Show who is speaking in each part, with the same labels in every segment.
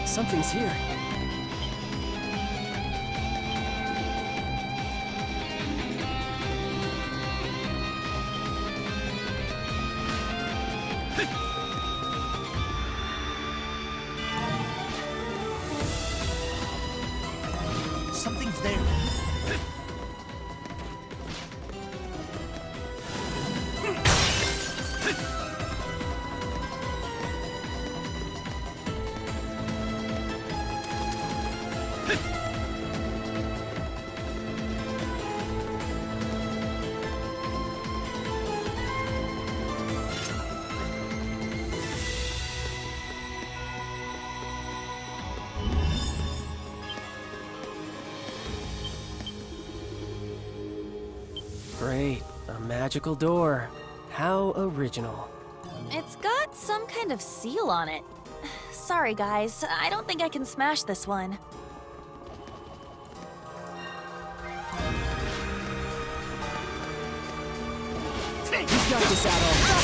Speaker 1: Something's here.
Speaker 2: Something's there.
Speaker 1: Great, a magical door. How original.
Speaker 3: It's got some kind of seal on it. Sorry, guys. I don't think I can smash this one.
Speaker 1: You've got this, Adol.
Speaker 3: No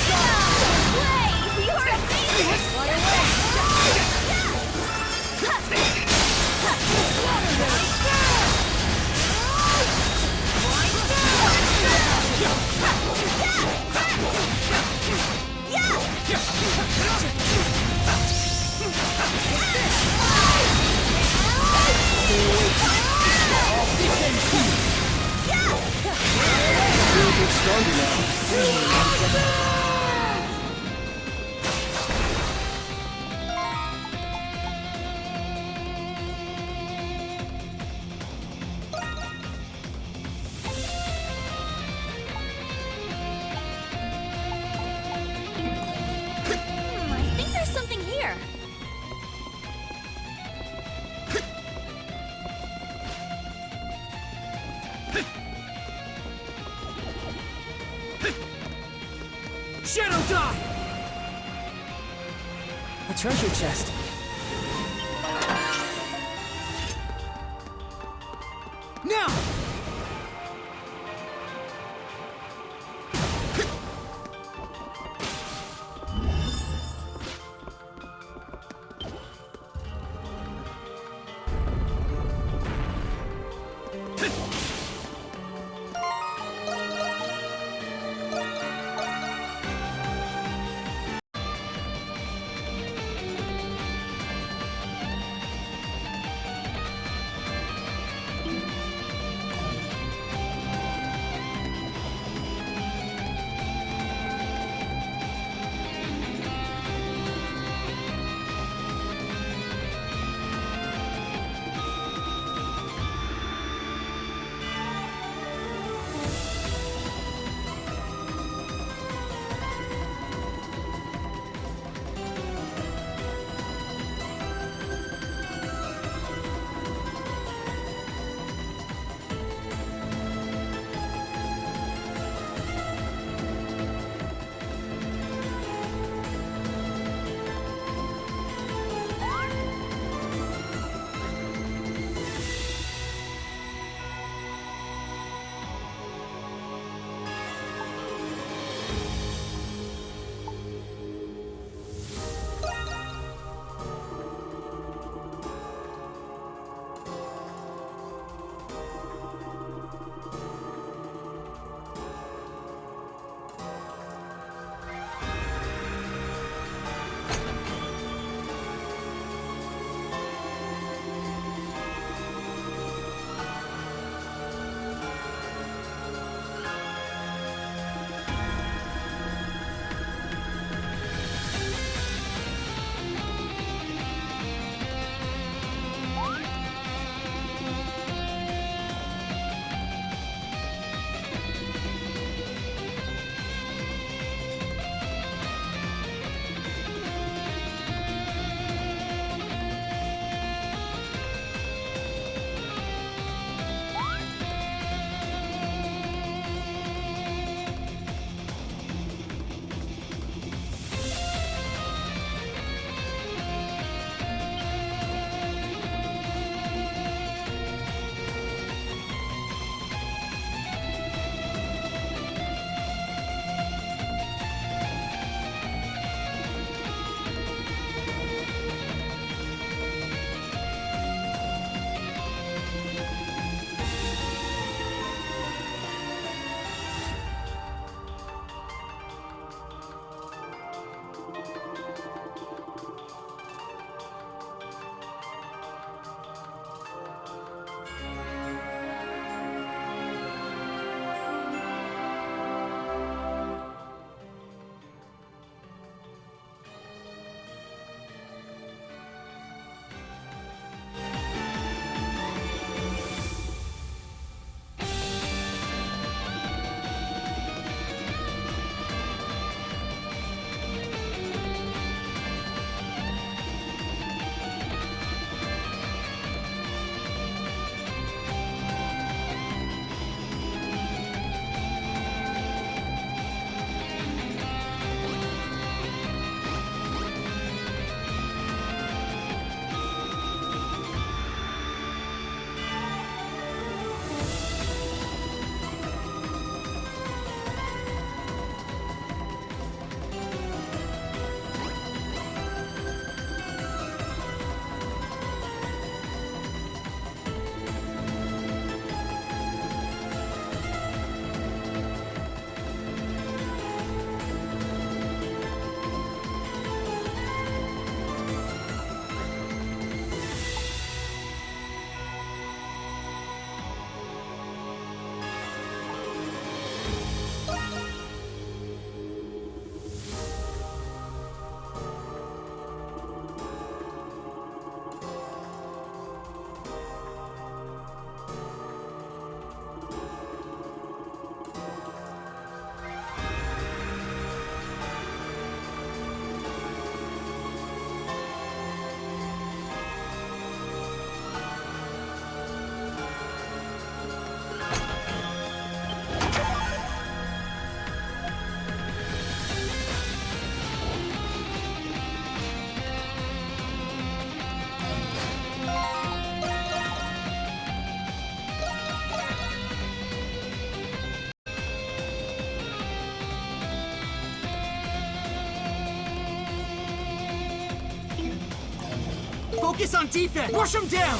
Speaker 3: way! You are amazing!
Speaker 1: You're a bit stronger now.
Speaker 3: I think there's something here.
Speaker 2: Shadow Die!
Speaker 1: A treasure chest.
Speaker 2: Now! Focus on defense! Rush him down!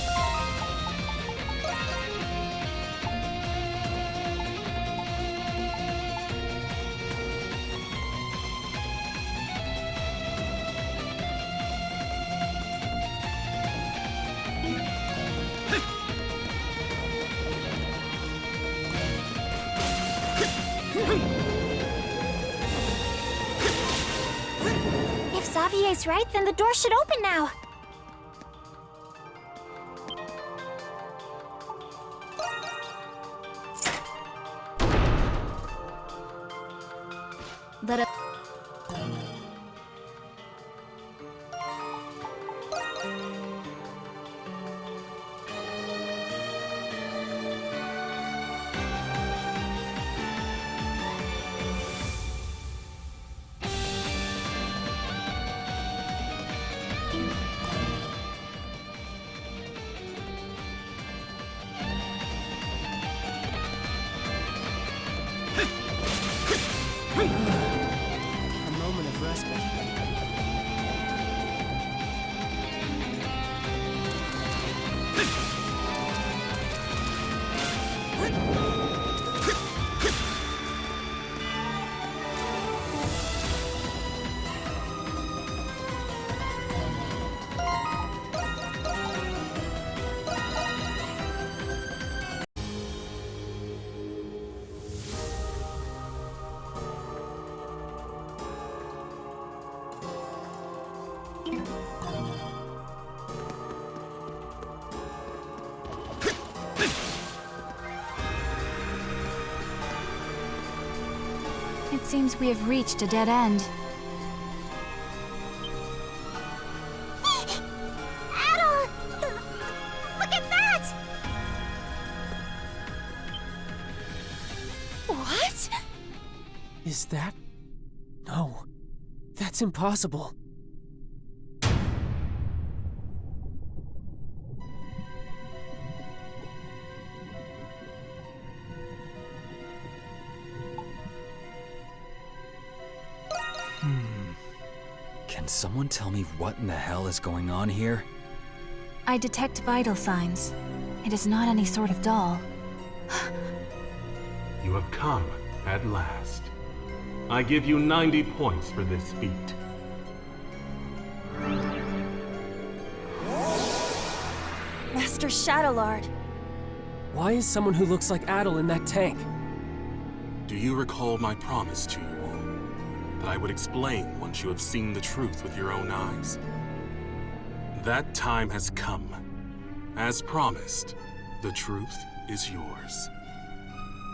Speaker 4: If Xavier's right, then the door should open now. Let us.
Speaker 1: A moment of respite.
Speaker 4: It seems we have reached a dead end. Adol! Look at that!
Speaker 3: What?
Speaker 1: Is that? No. That's impossible.
Speaker 5: Can someone tell me what in the hell is going on here?
Speaker 4: I detect vital signs. It is not any sort of doll.
Speaker 6: You have come at last. I give you 90 points for this feat.
Speaker 3: Master Shadowlord.
Speaker 1: Why is someone who looks like Adol in that tank?
Speaker 7: Do you recall my promise to you all? That I would explain once you have seen the truth with your own eyes? That time has come. As promised, the truth is yours.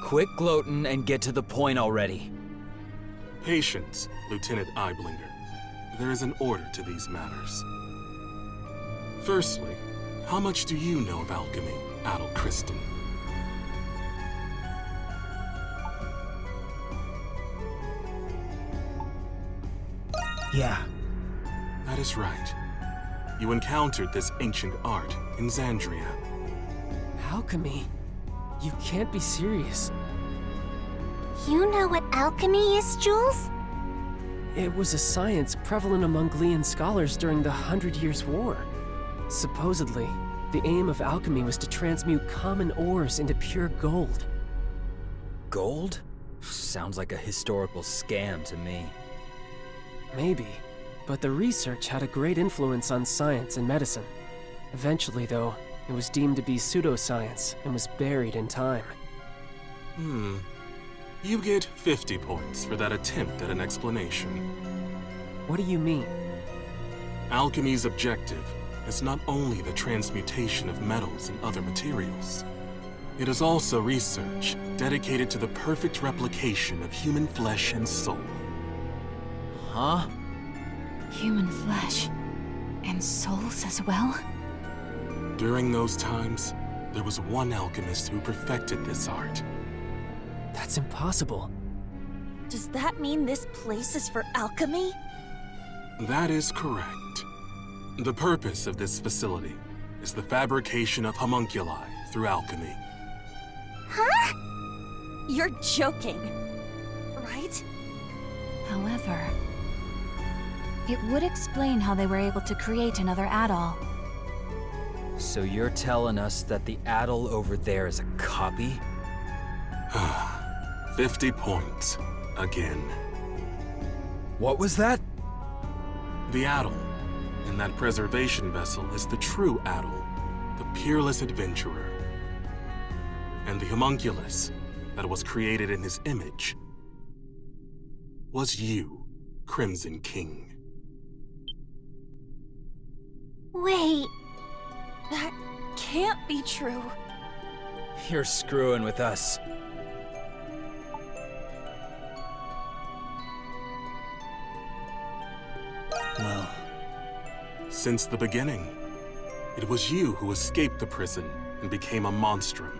Speaker 5: Quit gloating and get to the point already.
Speaker 7: Patience, Lieutenant Eyeblinger. There is an order to these matters. Firstly, how much do you know of alchemy, Adol Kristen?
Speaker 2: Yeah.
Speaker 7: That is right. You encountered this ancient art in Xandria.
Speaker 1: Alchemy? You can't be serious.
Speaker 4: You know what alchemy is, Jules?
Speaker 1: It was a science prevalent among Glean scholars during the 100 Years' War. Supposedly, the aim of alchemy was to transmute common ores into pure gold.
Speaker 5: Gold? Sounds like a historical scam to me.
Speaker 1: Maybe, but the research had a great influence on science and medicine. Eventually, though, it was deemed to be pseudoscience and was buried in time.
Speaker 7: You get 50 points for that attempt at an explanation.
Speaker 1: What do you mean?
Speaker 7: Alchemy's objective is not only the transmutation of metals and other materials. It is also research dedicated to the perfect replication of human flesh and soul.
Speaker 5: Huh?
Speaker 4: Human flesh. And souls as well?
Speaker 7: During those times, there was one alchemist who perfected this art.
Speaker 1: That's impossible.
Speaker 3: Does that mean this place is for alchemy?
Speaker 7: That is correct. The purpose of this facility is the fabrication of homunculi through alchemy.
Speaker 4: Huh?
Speaker 3: You're joking, right?
Speaker 4: However, it would explain how they were able to create another Adol.
Speaker 5: So you're telling us that the Adol over there is a copy?
Speaker 7: 50 points. Again.
Speaker 5: What was that?
Speaker 7: The Adol in that preservation vessel is the true Adol, the peerless adventurer. And the homunculus that was created in his image was you, Crimson King.
Speaker 3: Wait. That can't be true.
Speaker 5: You're screwing with us.
Speaker 2: Well,
Speaker 7: Since the beginning, it was you who escaped the prison and became a Monstrum.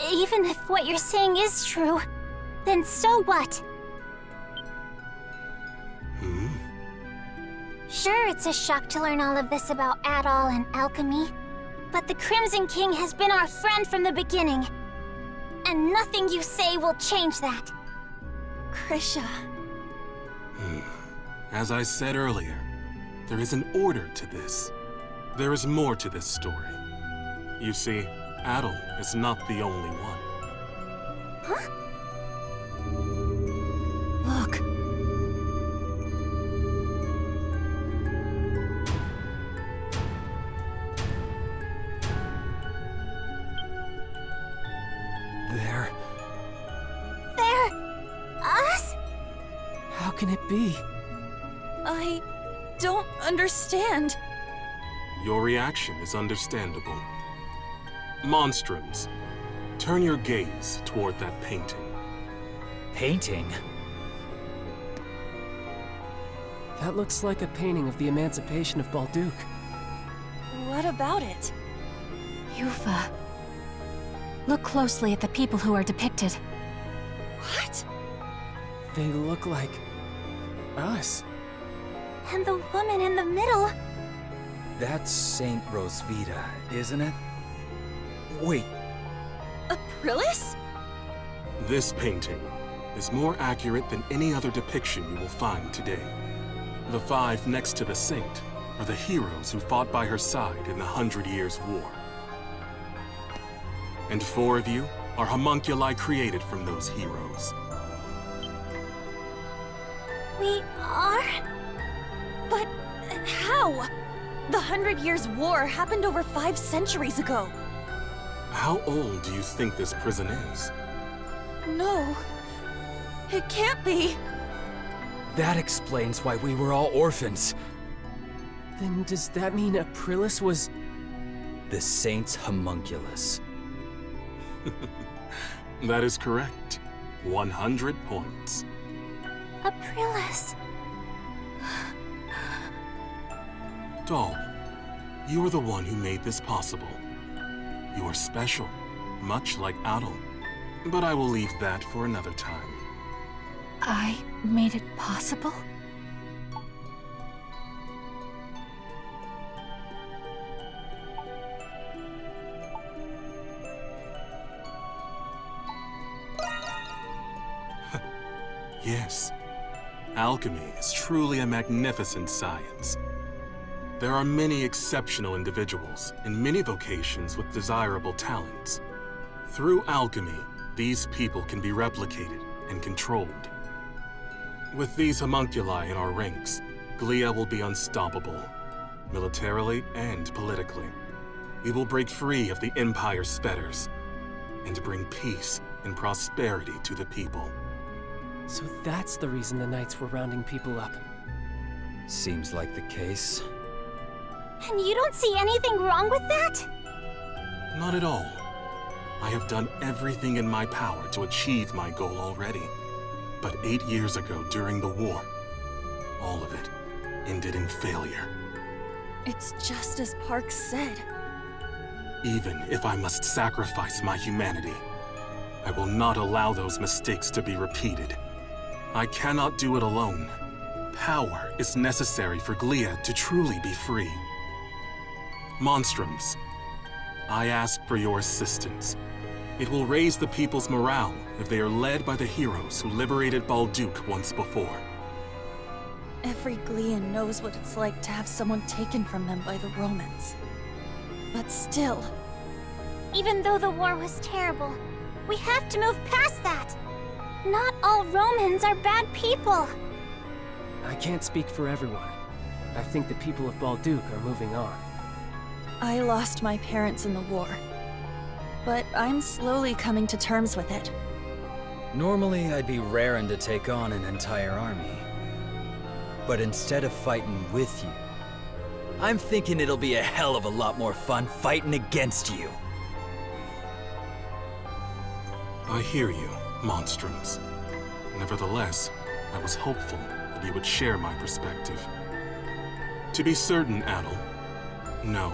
Speaker 8: Even if what you're saying is true, then so what? Sure, it's a shock to learn all of this about Adol and alchemy, but the Crimson King has been our friend from the beginning, and nothing you say will change that.
Speaker 3: Krisha.
Speaker 7: As I said earlier, there is an order to this. There is more to this story. You see, Adol is not the only one.
Speaker 8: Huh?
Speaker 4: Look.
Speaker 5: There.
Speaker 8: They're... us?
Speaker 1: How can it be?
Speaker 3: I don't understand.
Speaker 7: Your reaction is understandable. Monstrums, turn your gaze toward that painting.
Speaker 5: Painting?
Speaker 1: That looks like a painting of the emancipation of Balduq.
Speaker 3: What about it?
Speaker 4: Yufa. Look closely at the people who are depicted.
Speaker 3: What?
Speaker 1: They look like... us.
Speaker 8: And the woman in the middle...
Speaker 5: That's Saint Rosvita, isn't it? Wait,
Speaker 3: Aprilis?
Speaker 7: This painting is more accurate than any other depiction you will find today. The 5 next to the saint are the heroes who fought by her side in the 100 Years' War. And 4 of you are homunculi created from those heroes.
Speaker 8: We are?
Speaker 3: But how? The 100 Years' War happened over 5 centuries ago.
Speaker 7: How old do you think this prison is?
Speaker 3: No. It can't be.
Speaker 5: that explains why we were all orphans.
Speaker 1: Then does that mean Aprilis was...
Speaker 5: The saint's homunculus.
Speaker 7: That is correct. 100 points.
Speaker 8: Aprilis.
Speaker 7: Doll, you are the one who made this possible. You are special, much like Adol. But I will leave that for another time.
Speaker 4: I made it possible?
Speaker 7: Yes. Alchemy is truly a magnificent science. There are many exceptional individuals in many vocations with desirable talents. Through alchemy, these people can be replicated and controlled. With these homunculi in our ranks, Glia will be unstoppable, militarily and politically. We will break free of the Empire's fetters and bring peace and prosperity to the people.
Speaker 1: So that's the reason the Knights were rounding people up.
Speaker 5: Seems like the case.
Speaker 8: And you don't see anything wrong with that?
Speaker 7: Not at all. I have done everything in my power to achieve my goal already. But 8 years ago, during the war, all of it ended in failure.
Speaker 3: It's just as Parks said.
Speaker 7: Even if I must sacrifice my humanity, I will not allow those mistakes to be repeated. I cannot do it alone. Power is necessary for Glia to truly be free. Monstrums, I ask for your assistance. It will raise the people's morale if they are led by the heroes who liberated Balduq once before.
Speaker 3: If Every Glean knows what it's like to have someone taken from them by the Romans. But still...
Speaker 8: Even though the war was terrible, we have to move past that! Not all Romans are bad people!
Speaker 1: I can't speak for everyone. I think the people of Balduq are moving on.
Speaker 3: I lost my parents in the war. But I'm slowly coming to terms with it.
Speaker 5: Normally, I'd be raring to take on an entire army. But instead of fighting with you, I'm thinking it'll be a hell of a lot more fun fighting against you.
Speaker 7: I hear you, Monstrums. Nevertheless, I was hopeful that you would share my perspective. To be certain, Adol, no.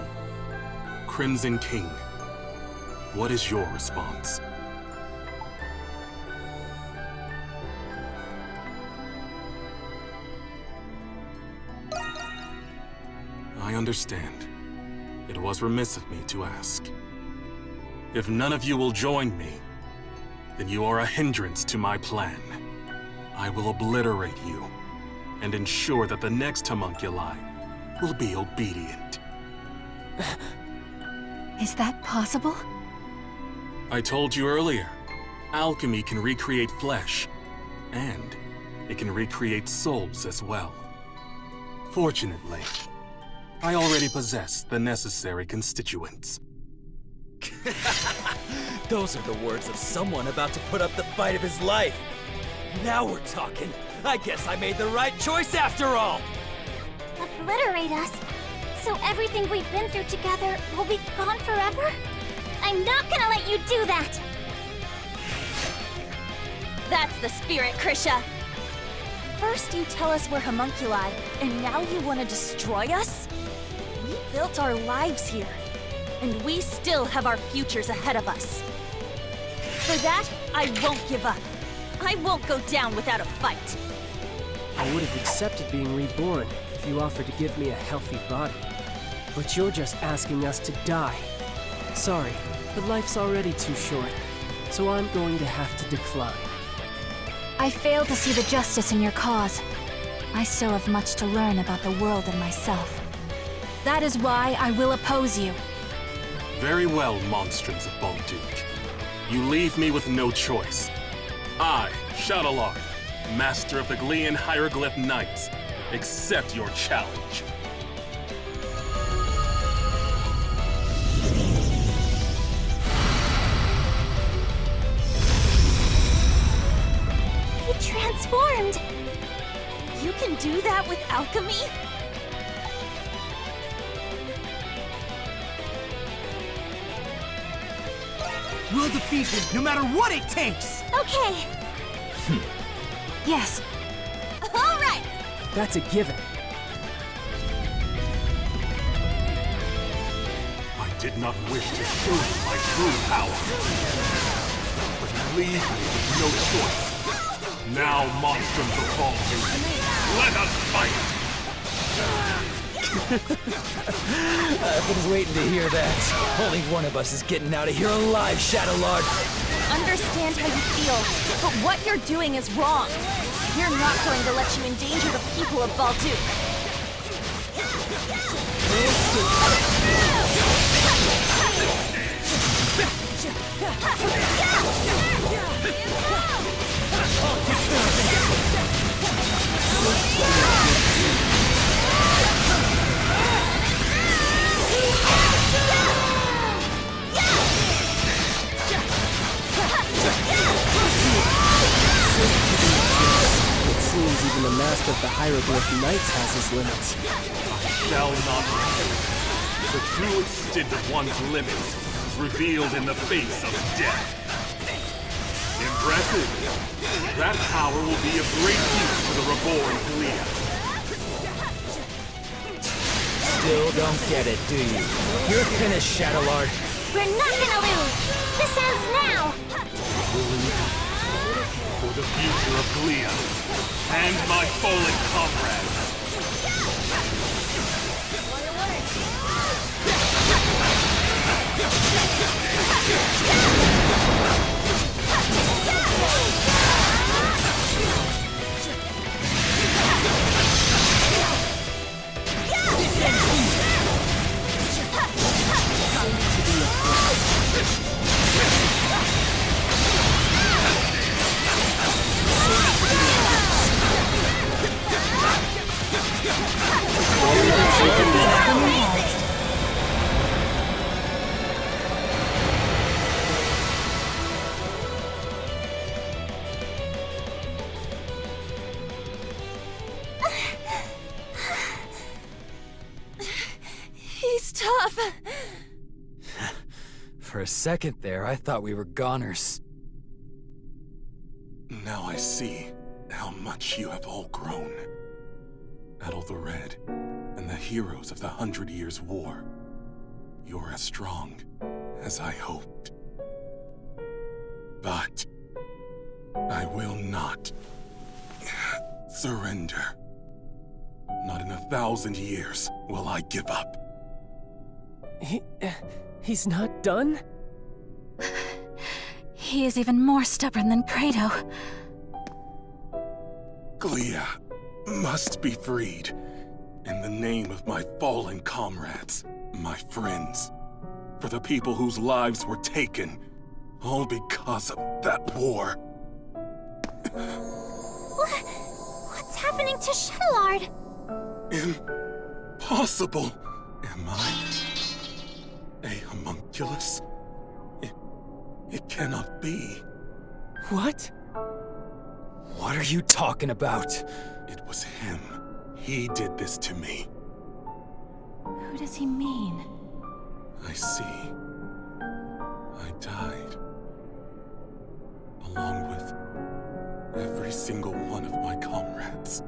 Speaker 7: Crimson King, what is your response? I understand. It was remiss of me to ask. If none of you will join me, then you are a hindrance to my plan. I will obliterate you, and ensure that the next homunculi will be obedient.
Speaker 4: Is that possible?
Speaker 7: I told you earlier, alchemy can recreate flesh, and it can recreate souls as well. Fortunately, I already possess the necessary constituents.
Speaker 5: Those are the words of someone about to put up the fight of his life. Now we're talking. I guess I made the right choice after all.
Speaker 8: Obliterate us? So everything we've been through together will be gone forever? I'm not gonna let you do that!
Speaker 3: That's the spirit, Krisha! First you tell us we're homunculi, and now you want to destroy us? We built our lives here, and we still have our futures ahead of us. For that, I won't give up. I won't go down without a fight.
Speaker 1: I would have accepted being reborn if you offered to give me a healthy body. But you're just asking us to die. Sorry, but life's already too short, so I'm going to have to decline.
Speaker 4: I fail to see the justice in your cause. I still have much to learn about the world and myself. That is why I will oppose you.
Speaker 7: Very well, Monstrums of Balduq. You leave me with no choice. I, Shadowlord, Master of the Glean Hieroglyph Knights, accept your challenge.
Speaker 8: He transformed!
Speaker 3: You can do that with alchemy?
Speaker 2: We'll defeat him no matter what it takes!
Speaker 8: Okay,
Speaker 4: Yes,
Speaker 3: All right!
Speaker 1: That's a given.
Speaker 7: I did not wish to show you my true power. But you leave me with no choice. Now, Monstrums of Balduq, let us fight!
Speaker 5: I've been waiting to hear that. Only one of us is getting out of here alive, Shadowlord.
Speaker 3: Understand how you feel, but what you're doing is wrong. We're not going to let you endanger the people of Balduq.
Speaker 1: It seems even the Master of the Hieroglyph Knights has his limits.
Speaker 7: Shall not retreat. The true extent of one's limits is revealed in the face of death. Impressive. That power will be of great use to the reborn Glia.
Speaker 5: Still don't get it, do you? You're finished, Shadowlord.
Speaker 8: we're not gonna lose! This ends now!
Speaker 7: For the future of Glia and my fallen comrades.
Speaker 4: Welcome ahead.
Speaker 3: He's tough.
Speaker 5: For a second there, I thought we were goners.
Speaker 7: Now I see how much you have all grown. Adol the Red and the heroes of the 100 Years' War. You're as strong as I hoped. But I will not surrender. Not in 1,000 years will I give up.
Speaker 1: He's not done?
Speaker 4: He is even more stubborn than Credo.
Speaker 7: Glia must be freed. In the name of my fallen comrades, my friends, for the people whose lives were taken, all because of that war.
Speaker 8: What's happening to Shadowlord?
Speaker 7: Impossible! Am I a homunculus? It cannot be.
Speaker 1: What?
Speaker 5: What are you talking about?
Speaker 7: It was him. He did this to me.
Speaker 4: Who does he mean?
Speaker 7: I see. I died. Along with every single one of my comrades.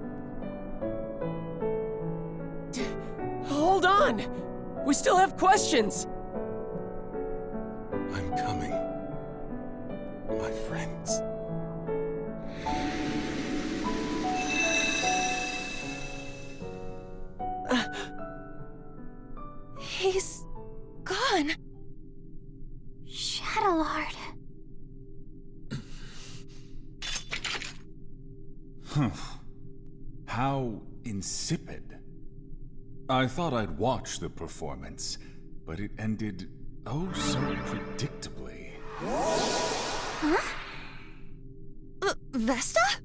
Speaker 1: Hold on! We still have questions!
Speaker 7: I'm coming. My friends.
Speaker 3: He's gone.
Speaker 8: Shadowlord.
Speaker 9: How insipid. I thought I'd watch the performance, but it ended oh so predictably.
Speaker 3: Huh? Vesta?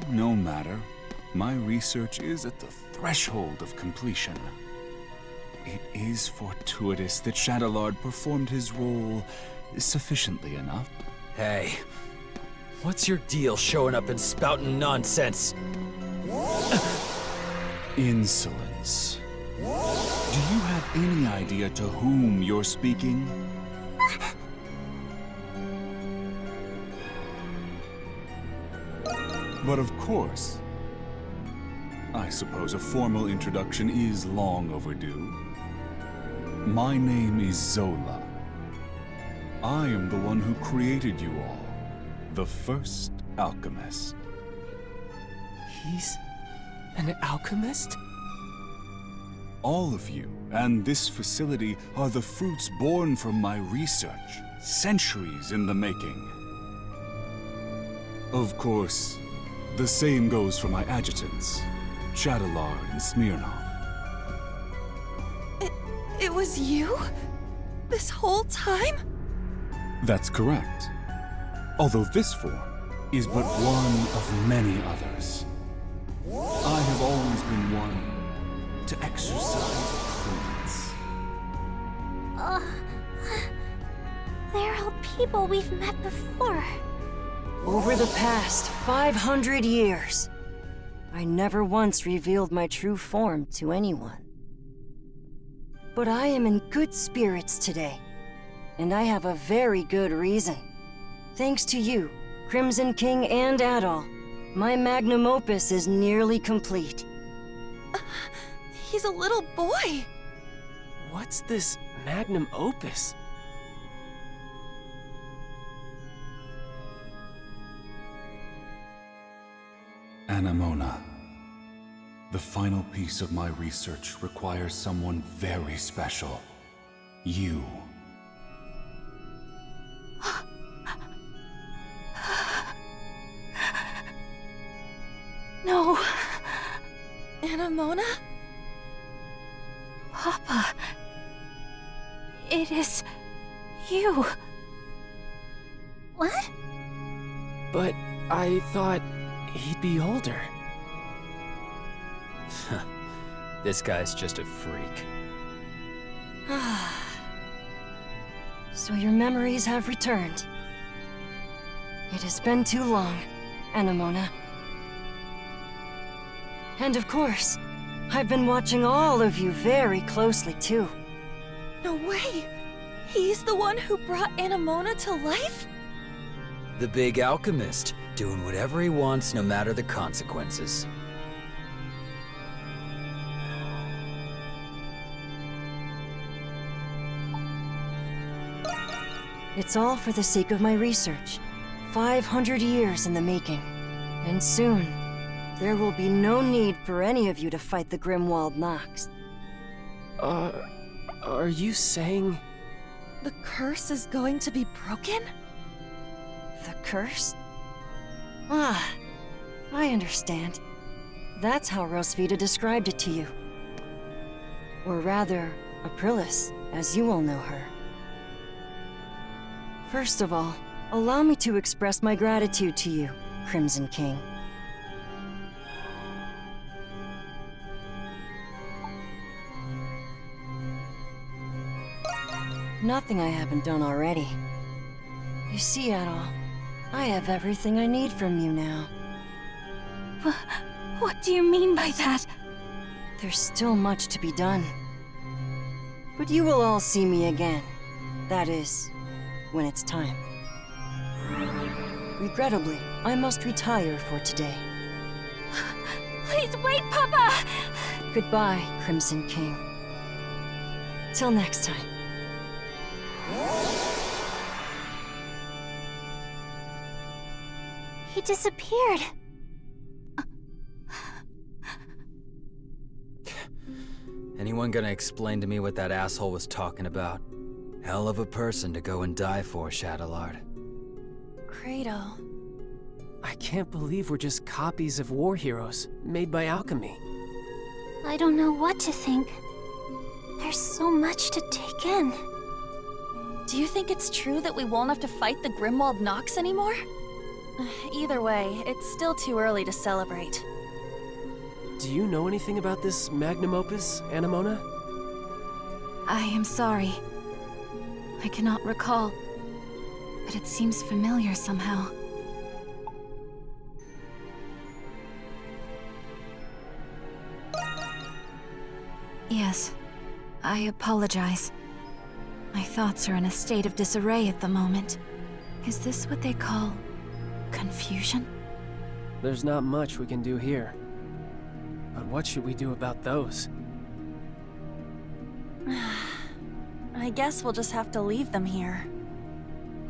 Speaker 9: No matter. My research is at the threshold of completion. It is fortuitous that Shadowlord performed his role sufficiently enough.
Speaker 5: Hey, what's your deal showing up and spouting nonsense?
Speaker 9: Insolence. Do you have any idea to whom you're speaking? But of course. I suppose a formal introduction is long overdue. My name is Zola. I am the one who created you all. The first alchemist.
Speaker 1: He's an alchemist?
Speaker 9: All of you and this facility are the fruits born from my research, centuries in the making. Of course, the same goes for my adjutants, Shadowlord and Smirnov.
Speaker 3: It was you? This whole time?
Speaker 9: That's correct. Although this form is but one of many others. I have always been one to exercise prudence.
Speaker 8: They're all people we've met before.
Speaker 10: Over the past 500 years, I never once revealed my true form to anyone. But I am in good spirits today, and I have a very good reason. Thanks to you, Crimson King and Adol, my magnum opus is nearly complete.
Speaker 3: He's a little boy.
Speaker 1: What's this magnum opus?
Speaker 9: Anemona. The final piece of my research requires someone very special. You.
Speaker 4: No.
Speaker 3: Anemona?
Speaker 4: Papa. It is you.
Speaker 8: What?
Speaker 1: But I thought he'd be older.
Speaker 5: This guy's just a freak.
Speaker 10: So your memories have returned. It has been too long, Anemona. And of course, I've been watching all of you very closely too.
Speaker 3: No way! He's the one who brought Anemona to life?
Speaker 5: The big alchemist, doing whatever he wants no matter the consequences.
Speaker 10: It's all for the sake of my research. 500 years in the making. And soon, there will be no need for any of you to fight the Grimwald Nox.
Speaker 1: Are you saying...
Speaker 3: The curse is going to be broken?
Speaker 10: The curse? Ah, I understand. That's how Rosvita described it to you. Or rather, Aprilis, as you all know her. First of all, allow me to express my gratitude to you, Crimson King. Nothing I haven't done already. You see, Adol, I have everything I need from you now.
Speaker 4: What do you mean by that?
Speaker 10: There's still much to be done. But you will all see me again. That is, when it's time. Regrettably, I must retire for today.
Speaker 4: Please wait, Papa!
Speaker 10: Goodbye, Crimson King. Till next time.
Speaker 8: He disappeared.
Speaker 5: Anyone gonna explain to me what that asshole was talking about? Hell of a person to go and die for, Shadowlord.
Speaker 3: Kratos.
Speaker 1: I can't believe we're just copies of war heroes, made by alchemy.
Speaker 8: I don't know what to think. There's so much to take in.
Speaker 3: Do you think it's true that we won't have to fight the Grimwald Nox anymore? Either way, it's still too early to celebrate.
Speaker 1: Do you know anything about this magnum opus, Anemona?
Speaker 4: I am sorry. I cannot recall, but it seems familiar somehow. Yes, I apologize. My thoughts are in a state of disarray at the moment. Is this what they call confusion?
Speaker 1: There's not much we can do here. But what should we do about those?
Speaker 3: I guess we'll just have to leave them here.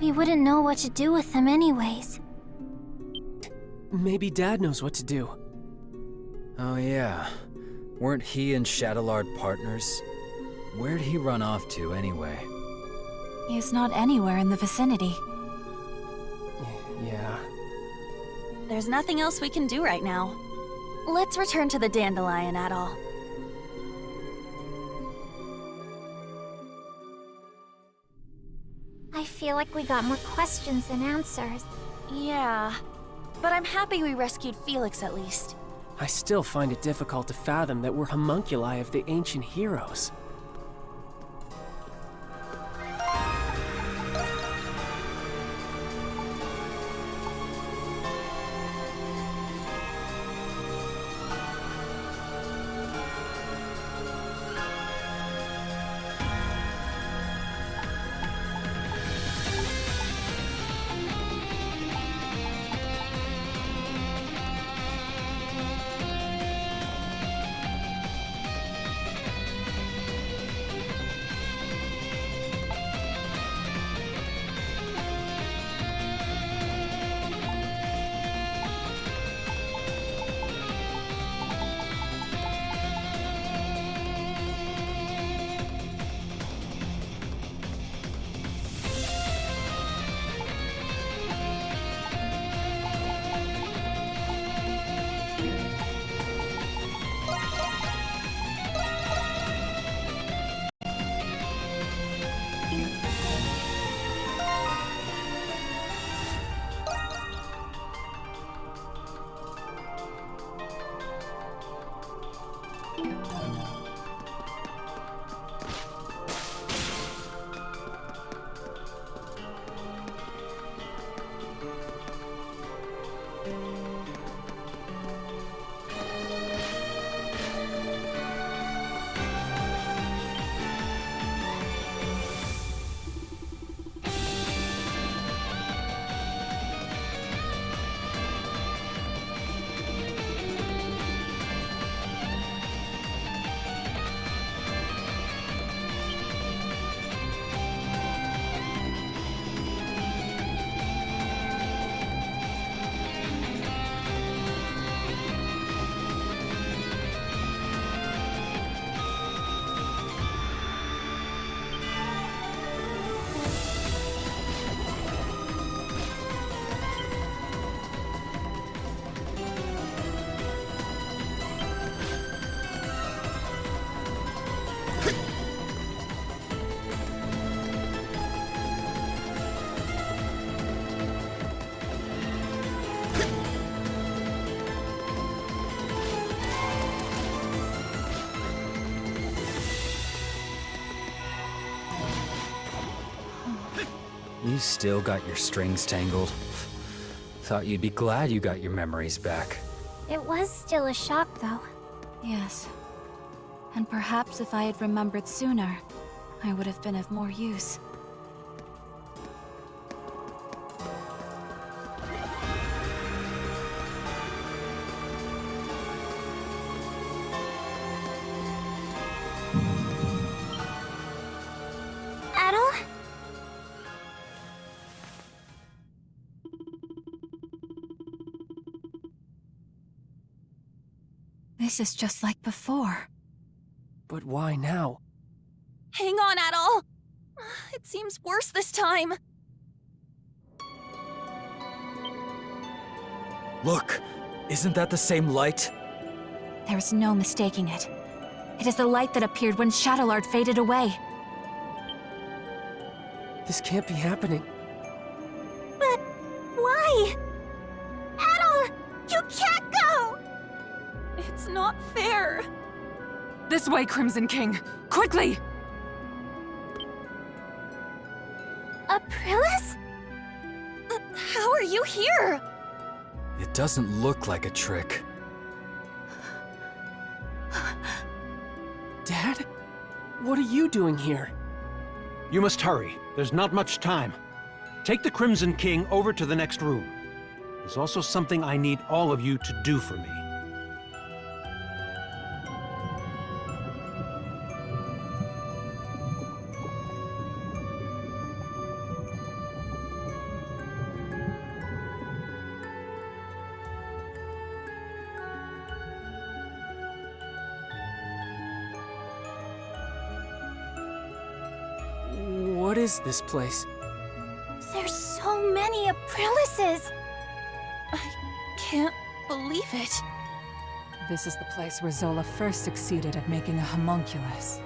Speaker 8: We wouldn't know what to do with them anyways.
Speaker 1: Maybe Dad knows what to do.
Speaker 5: Oh yeah. Weren't he and Shadowlord partners? Where'd he run off to, anyway?
Speaker 4: He is not anywhere in the vicinity.
Speaker 1: Yeah.
Speaker 3: There's nothing else we can do right now. Let's return to the Dandelion, Adol.
Speaker 8: I feel like we got more questions than answers.
Speaker 3: Yeah, but I'm happy we rescued Felix at least.
Speaker 1: I still find it difficult to fathom that we're homunculi of the ancient heroes.
Speaker 5: You still got your strings tangled. Thought you'd be glad you got your memories back.
Speaker 8: It was still a shock, though.
Speaker 4: Yes. And perhaps if I had remembered sooner, I would have been of more use.
Speaker 8: Adol?
Speaker 4: This is just like before.
Speaker 1: But why now?
Speaker 3: Hang on, Adol! It seems worse this time.
Speaker 5: Look! Isn't that the same light?
Speaker 4: There's no mistaking it. It is the light that appeared when Shadowlord faded away.
Speaker 1: This can't be happening.
Speaker 8: But why? Adol! You can't go!
Speaker 3: It's not fair.
Speaker 11: This way, Crimson King! Quickly!
Speaker 8: Aprilis?
Speaker 3: How are you here?
Speaker 5: It doesn't look like a trick.
Speaker 1: Dad? What are you doing here?
Speaker 2: You must hurry. There's not much time. Take the Crimson King over to the next room. There's also something I need all of you to do for me.
Speaker 1: What is this place?
Speaker 8: There's so many Aprilises!
Speaker 3: I can't believe it.
Speaker 11: This is the place where Zola first succeeded at making a homunculus.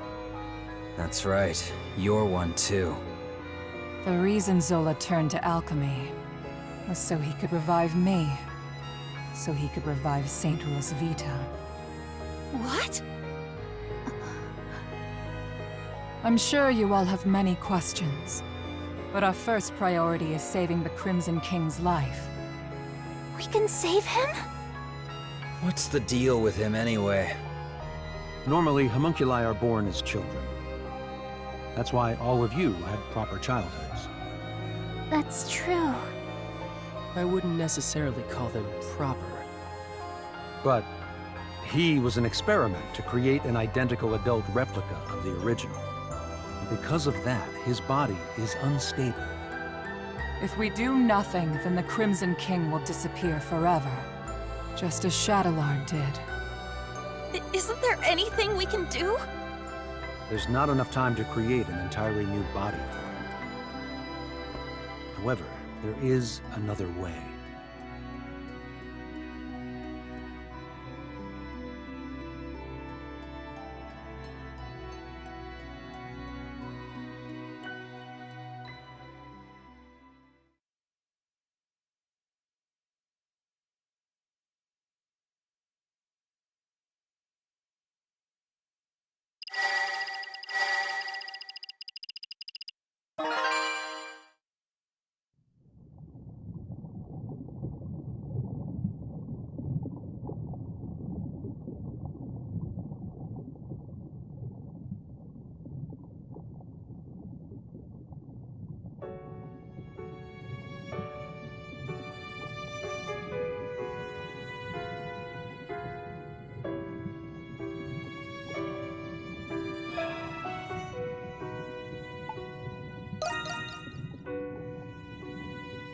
Speaker 5: That's right. You're one too.
Speaker 11: The reason Zola turned to alchemy was so he could revive me. So he could revive Saint Rosvita.
Speaker 3: What?
Speaker 11: I'm sure you all have many questions, but our first priority is saving the Crimson King's life.
Speaker 8: We can save him?
Speaker 5: What's the deal with him anyway?
Speaker 2: Normally, homunculi are born as children. That's why all of you had proper childhoods.
Speaker 8: That's true.
Speaker 1: I wouldn't necessarily call them proper.
Speaker 2: But he was an experiment to create an identical adult replica of the original. And because of that, his body is unstable.
Speaker 11: If we do nothing, then the Crimson King will disappear forever, just as Shadowlord did.
Speaker 3: Isn't there anything we can do?
Speaker 2: There's not enough time to create an entirely new body for him. However, there is another way.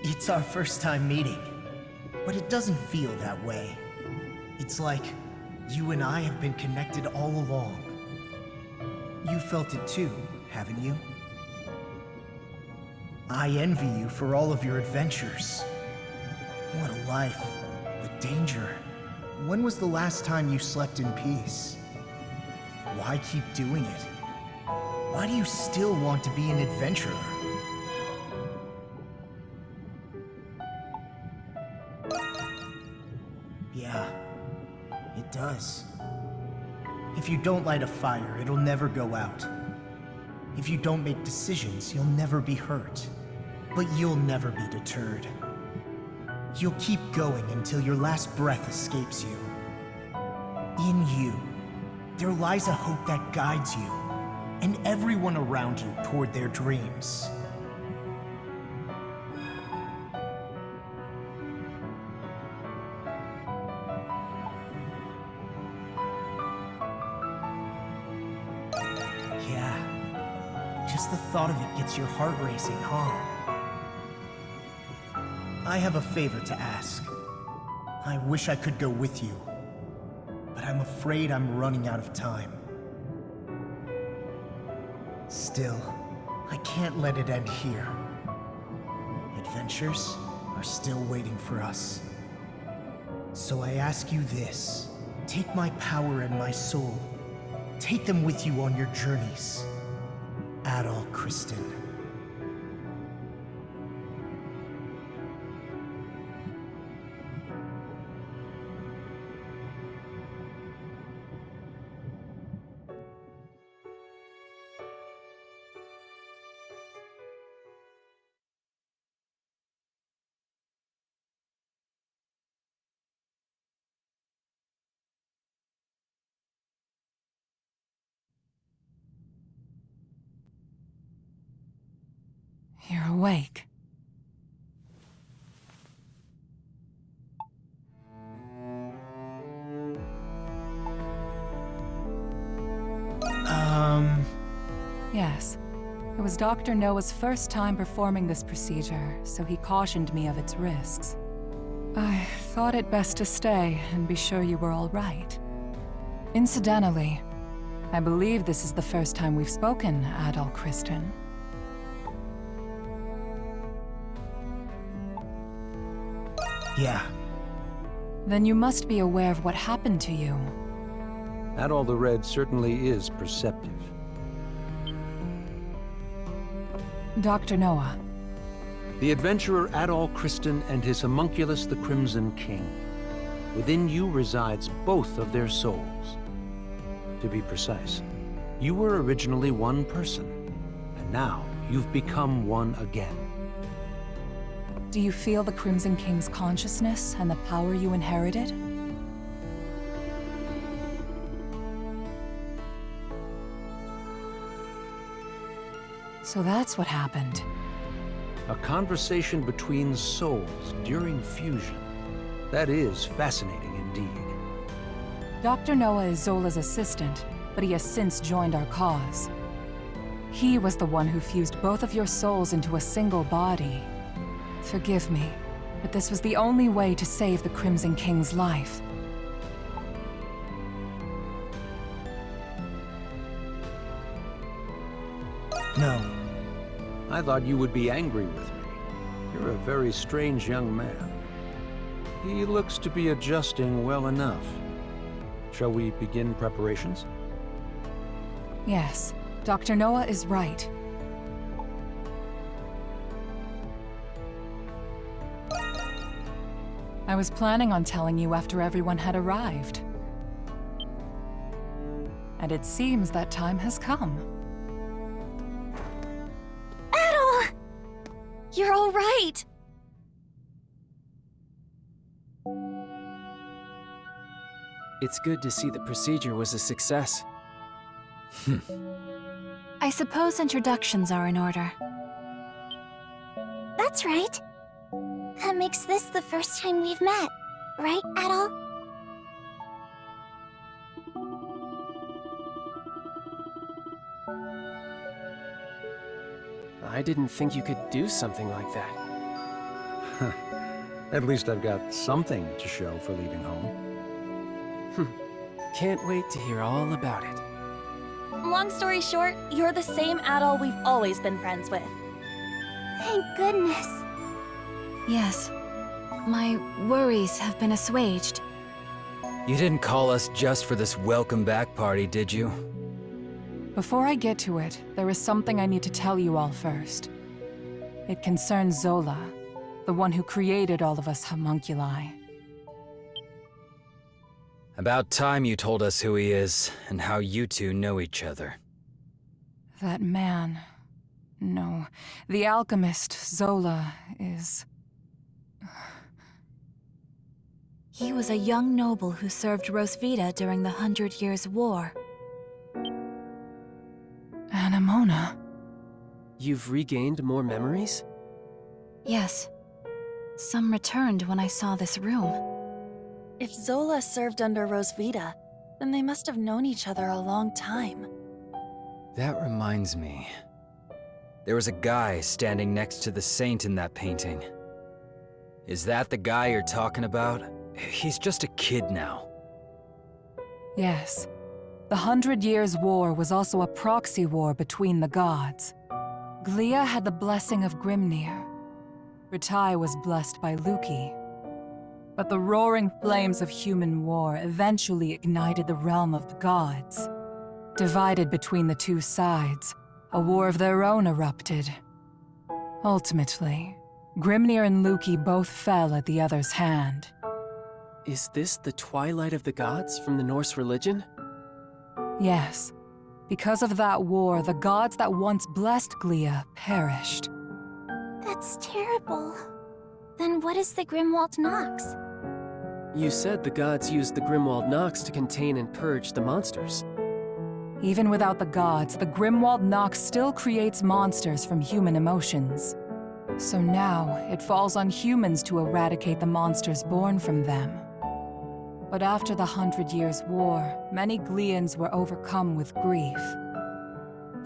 Speaker 12: It's our first time meeting, but it doesn't feel that way. It's like you and I have been connected all along. You felt it too, haven't you? I envy you for all of your adventures. What a life. The danger. When was the last time you slept in peace? Why keep doing it? Why do you still want to be an adventurer? Yeah, it does. If you don't light a fire, it'll never go out. If you don't make decisions, you'll never be hurt. But you'll never be deterred. You'll keep going until your last breath escapes you. In you, there lies a hope that guides you, and everyone around you toward their dreams. Yeah, just the thought of it gets your heart racing, huh? I have a favor to ask. I wish I could go with you, but I'm afraid I'm running out of time. Still, I can't let it end here. Adventures are still waiting for us. So I ask you this. Take my power and my soul. Take them with you on your journeys. Adol Kristen.
Speaker 11: You're awake. Yes. It was Dr. Noah's first time performing this procedure, so he cautioned me of its risks. I thought it best to stay and be sure you were all right. Incidentally, I believe this is the first time we've spoken, Adol Kristen.
Speaker 12: Yeah.
Speaker 11: Then you must be aware of what happened to you.
Speaker 2: Adol the Red certainly is perceptive.
Speaker 11: Dr. Noah.
Speaker 2: The adventurer Adol Kristen and his homunculus the Crimson King. Within you resides both of their souls. To be precise, you were originally one person, and now you've become one again.
Speaker 11: Do you feel the Crimson King's consciousness and the power you inherited? So that's what happened.
Speaker 2: A conversation between souls during fusion. That is fascinating indeed.
Speaker 11: Dr. Noah is Zola's assistant, but he has since joined our cause. He was the one who fused both of your souls into a single body. Forgive me, but this was the only way to save the Crimson King's life.
Speaker 12: No.
Speaker 2: I thought you would be angry with me. You're a very strange young man. He looks to be adjusting well enough. Shall we begin preparations?
Speaker 11: Yes, Dr. Noah is right. I was planning on telling you after everyone had arrived. And it seems that time has come.
Speaker 3: Adol! You're all right!
Speaker 1: It's good to see the procedure was a success.
Speaker 4: I suppose introductions are in order.
Speaker 8: That's right. That makes this the first time we've met, right, Adol?
Speaker 1: I didn't think you could do something like that.
Speaker 2: At least I've got something to show for leaving home.
Speaker 1: Can't wait to hear all about it.
Speaker 3: Long story short, you're the same Adol we've always been friends with.
Speaker 8: Thank goodness.
Speaker 4: Yes. My worries have been assuaged.
Speaker 5: You didn't call us just for this welcome back party, did you?
Speaker 11: Before I get to it, there is something I need to tell you all first. It concerns Zola, the one who created all of us homunculi.
Speaker 5: About time you told us who he is, and how you two know each other.
Speaker 11: That man, No. The alchemist, Zola, is...
Speaker 4: He was a young noble who served Rosvita during the 100 Years' War.
Speaker 11: Anemona.
Speaker 1: You've regained more memories?
Speaker 4: Yes. Some returned when I saw this room.
Speaker 3: If Zola served under Rosvita, then they must have known each other a long time.
Speaker 5: That reminds me. There was a guy standing next to the saint in that painting. Is that the guy you're talking about? He's just a kid now.
Speaker 11: Yes. The 100 Years' War was also a proxy war between the gods. Glia had the blessing of Grimnir. Ritai was blessed by Luki. But the roaring flames of human war eventually ignited the realm of the gods. Divided between the two sides, a war of their own erupted. Ultimately, Grimnir and Luki both fell at the other's hand.
Speaker 1: Is this the Twilight of the Gods from the Norse religion?
Speaker 11: Yes. Because of that war, the gods that once blessed Glia perished.
Speaker 8: That's terrible. Then what is the Grimwald Nox?
Speaker 1: You said the gods used the Grimwald Nox to contain and purge the monsters.
Speaker 11: Even without the gods, the Grimwald Nox still creates monsters from human emotions. So now, it falls on humans to eradicate the monsters born from them. But after the 100 Years' War, many Glians were overcome with grief.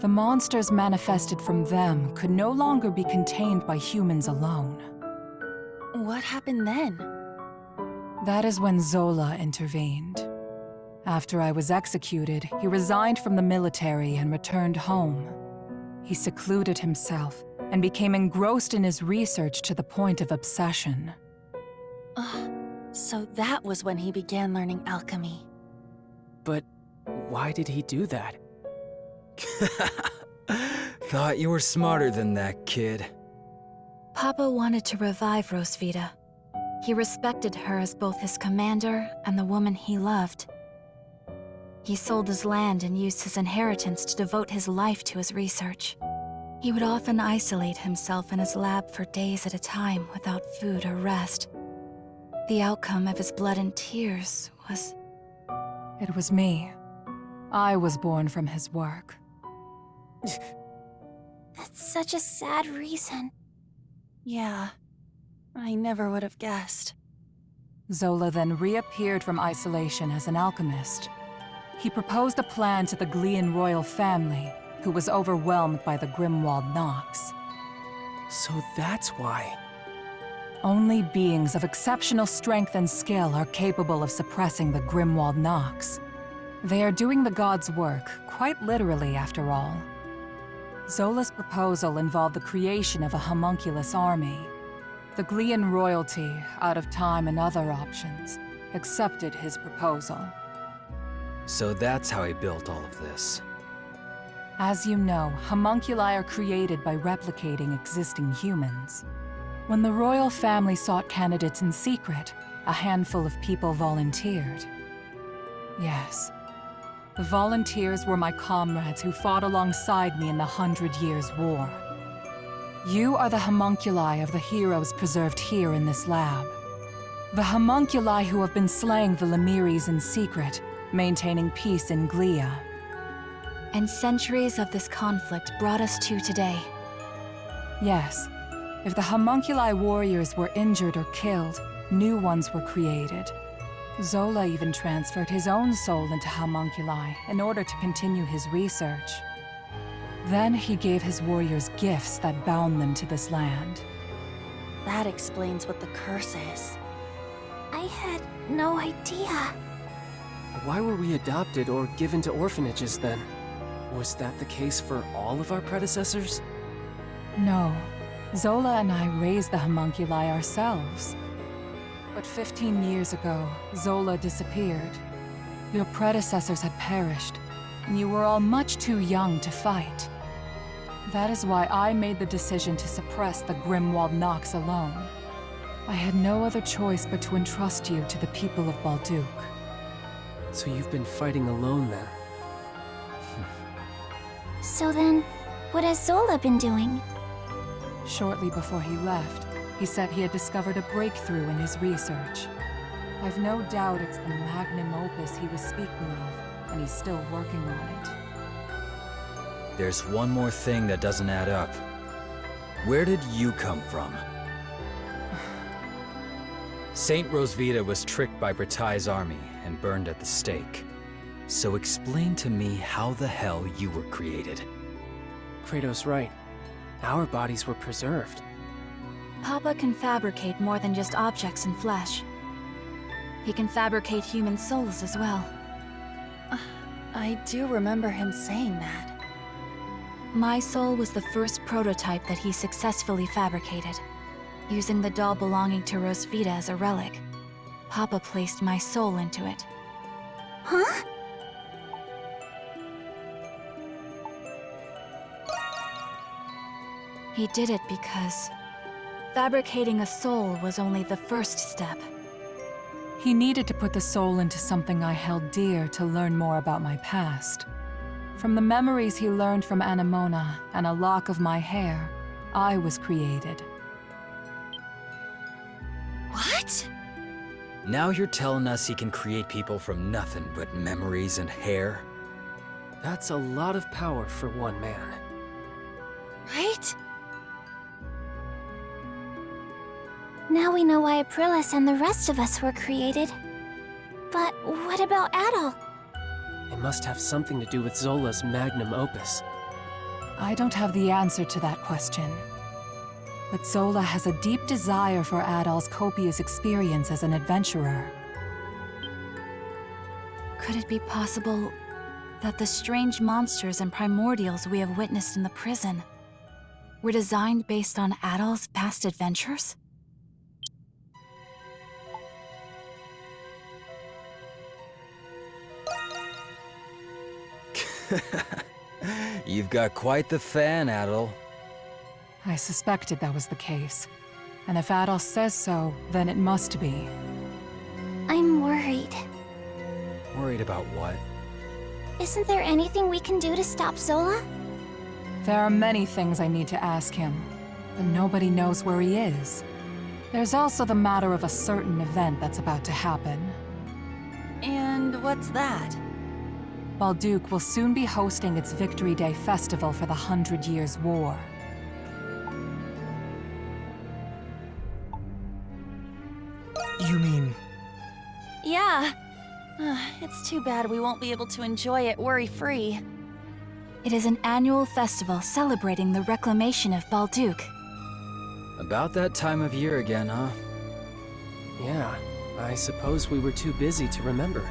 Speaker 11: The monsters manifested from them could no longer be contained by humans alone.
Speaker 3: What happened then?
Speaker 11: That is when Zola intervened. After I was executed, he resigned from the military and returned home. He secluded himself and became engrossed in his research to the point of obsession.
Speaker 3: So that was when he began learning alchemy.
Speaker 1: But why did he do that?
Speaker 5: Thought you were smarter than that, kid.
Speaker 4: Papa wanted to revive Rosvita. He respected her as both his commander and the woman he loved. He sold his land and used his inheritance to devote his life to his research. He would often isolate himself in his lab for days at a time without food or rest. The outcome of his blood and tears was...
Speaker 11: It was me. I was born from his work.
Speaker 8: That's such a sad reason.
Speaker 3: Yeah, I never would have guessed.
Speaker 11: Zola then reappeared from isolation as an alchemist. He proposed a plan to the Glian royal family, who was overwhelmed by the Grimwald Nox.
Speaker 1: So that's why.
Speaker 11: Only beings of exceptional strength and skill are capable of suppressing the Grimwald Nox. They are doing the gods' work, quite literally after all. Zola's proposal involved the creation of a homunculus army. The Glian royalty, out of time and other options, accepted his proposal.
Speaker 5: So that's how he built all of this.
Speaker 11: As you know, homunculi are created by replicating existing humans. When the royal family sought candidates in secret, a handful of people volunteered. Yes. The volunteers were my comrades who fought alongside me in the 100 Years' War. You are the homunculi of the heroes preserved here in this lab. The homunculi who have been slaying the Lemiris in secret, maintaining peace in Glia.
Speaker 4: And centuries of this conflict brought us to today.
Speaker 11: Yes. If the homunculi warriors were injured or killed, new ones were created. Zola even transferred his own soul into homunculi in order to continue his research. Then he gave his warriors gifts that bound them to this land.
Speaker 3: That explains what the curse is.
Speaker 8: I had no idea.
Speaker 1: Why were we adopted or given to orphanages then? Was that the case for all of our predecessors?
Speaker 11: No. Zola and I raised the homunculi ourselves. But 15 years ago, Zola disappeared. Your predecessors had perished, and you were all much too young to fight. That is why I made the decision to suppress the Grimwald Nox alone. I had no other choice but to entrust you to the people of Balduq.
Speaker 1: So you've been fighting alone then?
Speaker 8: So then, What has Zola been doing?
Speaker 11: Shortly before he left, he said he had discovered a breakthrough in his research. I've no doubt it's the magnum opus he was speaking of, and he's still working on it.
Speaker 5: There's one more thing that doesn't add up. Where did you come from? Saint Rosvita was tricked by Bratai's army and burned at the stake. So explain to me how the hell you were created.
Speaker 1: Kratos' right. Our bodies were preserved.
Speaker 4: Papa can fabricate more than just objects and flesh. He can fabricate human souls as well.
Speaker 3: I do remember him saying that.
Speaker 4: My soul was the first prototype that he successfully fabricated. Using the doll belonging to Rosvita as a relic, Papa placed my soul into it.
Speaker 8: Huh?
Speaker 4: He did it because fabricating a soul was only the first step.
Speaker 11: He needed to put the soul into something I held dear to learn more about my past. From the memories he learned from Anemona and a lock of my hair, I was created.
Speaker 3: What?
Speaker 5: Now you're telling us he can create people from nothing but memories and hair?
Speaker 1: That's a lot of power for one man.
Speaker 3: Right?
Speaker 8: Now we know why Aprilis and the rest of us were created. But what about Adol?
Speaker 1: It must have something to do with Zola's magnum opus.
Speaker 11: I don't have the answer to that question. But Zola has a deep desire for Adol's copious experience as an adventurer.
Speaker 4: Could it be possible that the strange monsters and primordials we have witnessed in the prison were designed based on Adol's past adventures?
Speaker 5: You've got quite the fan, Adol.
Speaker 11: I suspected that was the case. And if Adol says so, then it must be.
Speaker 8: I'm worried.
Speaker 5: Worried about what?
Speaker 8: Isn't there anything we can do to stop Zola?
Speaker 11: There are many things I need to ask him, but nobody knows where he is. There's also the matter of a certain event that's about to happen.
Speaker 3: And what's that?
Speaker 11: Balduq will soon be hosting its Victory Day festival for the 100 Years' War.
Speaker 12: You mean...
Speaker 3: Yeah. It's too bad we won't be able to enjoy it worry-free.
Speaker 4: It is an annual festival celebrating the reclamation of Balduq.
Speaker 5: About that time of year again, huh?
Speaker 1: Yeah, I suppose we were too busy to remember.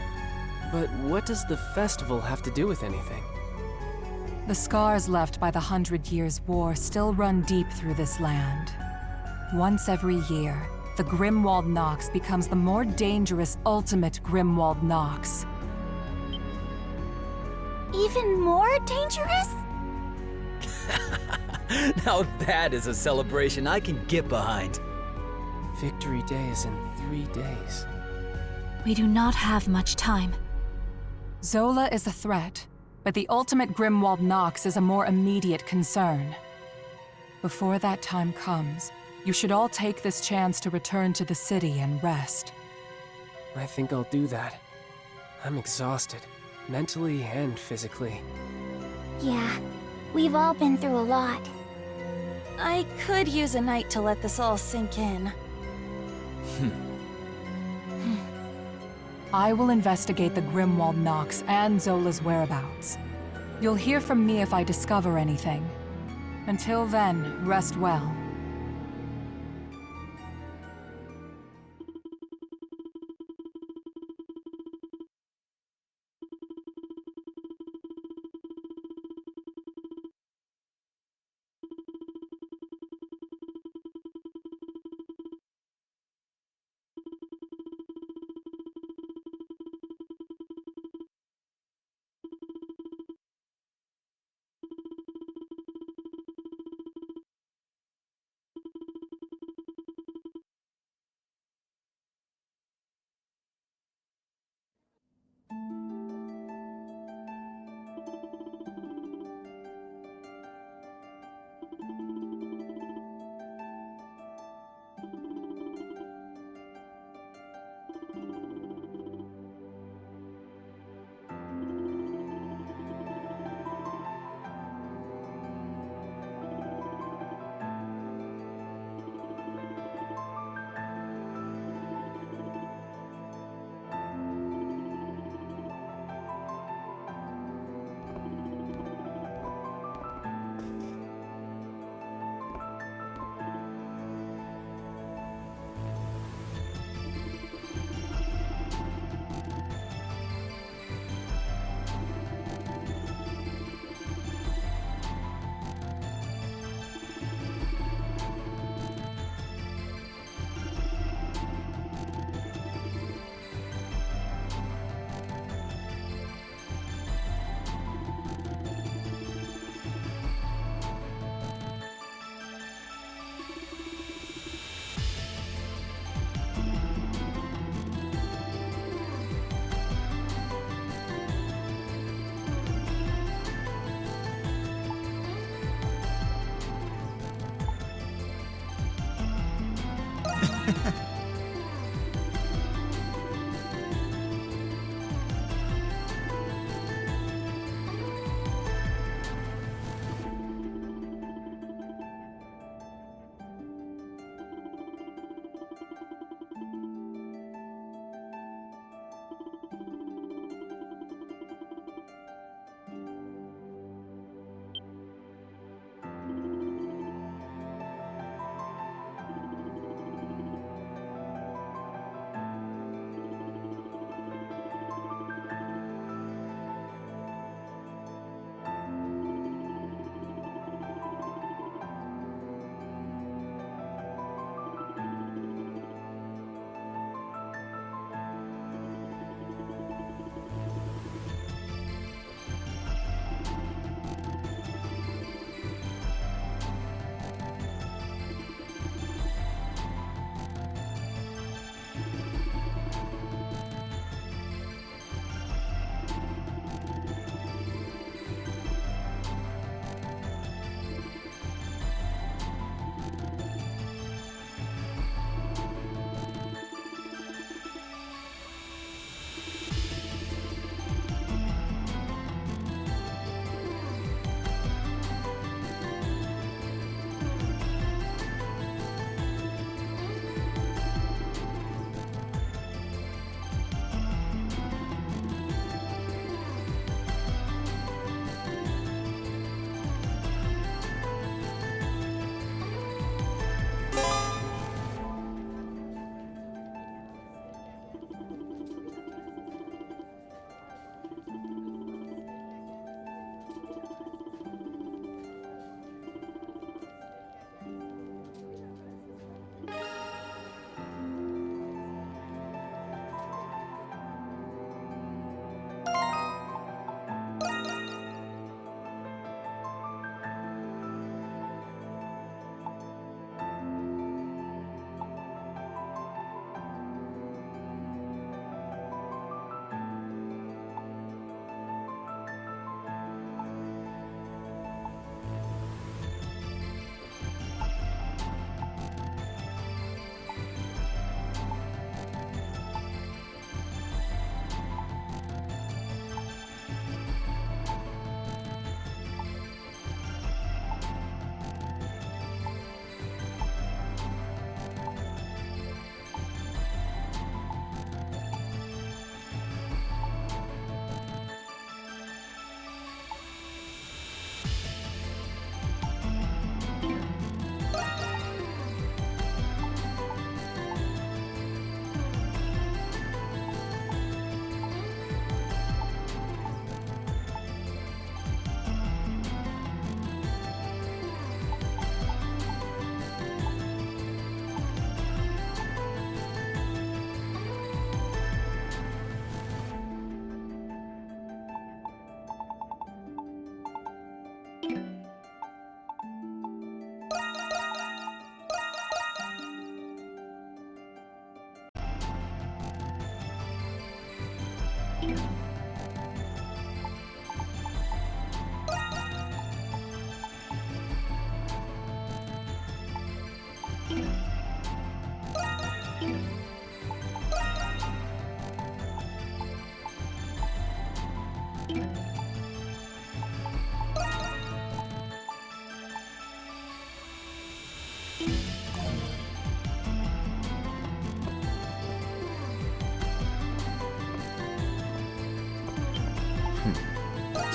Speaker 1: But what does the festival have to do with anything?
Speaker 11: The scars left by the 100 Years' War still run deep through this land. Once every year, the Grimwald Nox becomes the more dangerous ultimate Grimwald Nox.
Speaker 8: Even more dangerous?
Speaker 5: Now that is a celebration I can get behind.
Speaker 1: Victory Day is in 3 days.
Speaker 4: We do not have much time.
Speaker 11: Zola is a threat, but the ultimate Grimwald Nox is a more immediate concern. Before that time comes, you should all take this chance to return to the city and rest.
Speaker 1: I think I'll do that. I'm exhausted, mentally and physically.
Speaker 8: Yeah, we've all been through a lot.
Speaker 3: I could use a night to let this all sink in.
Speaker 11: I will investigate the Grimwald Nox and Zola's whereabouts. You'll hear from me if I discover anything. Until then, rest well.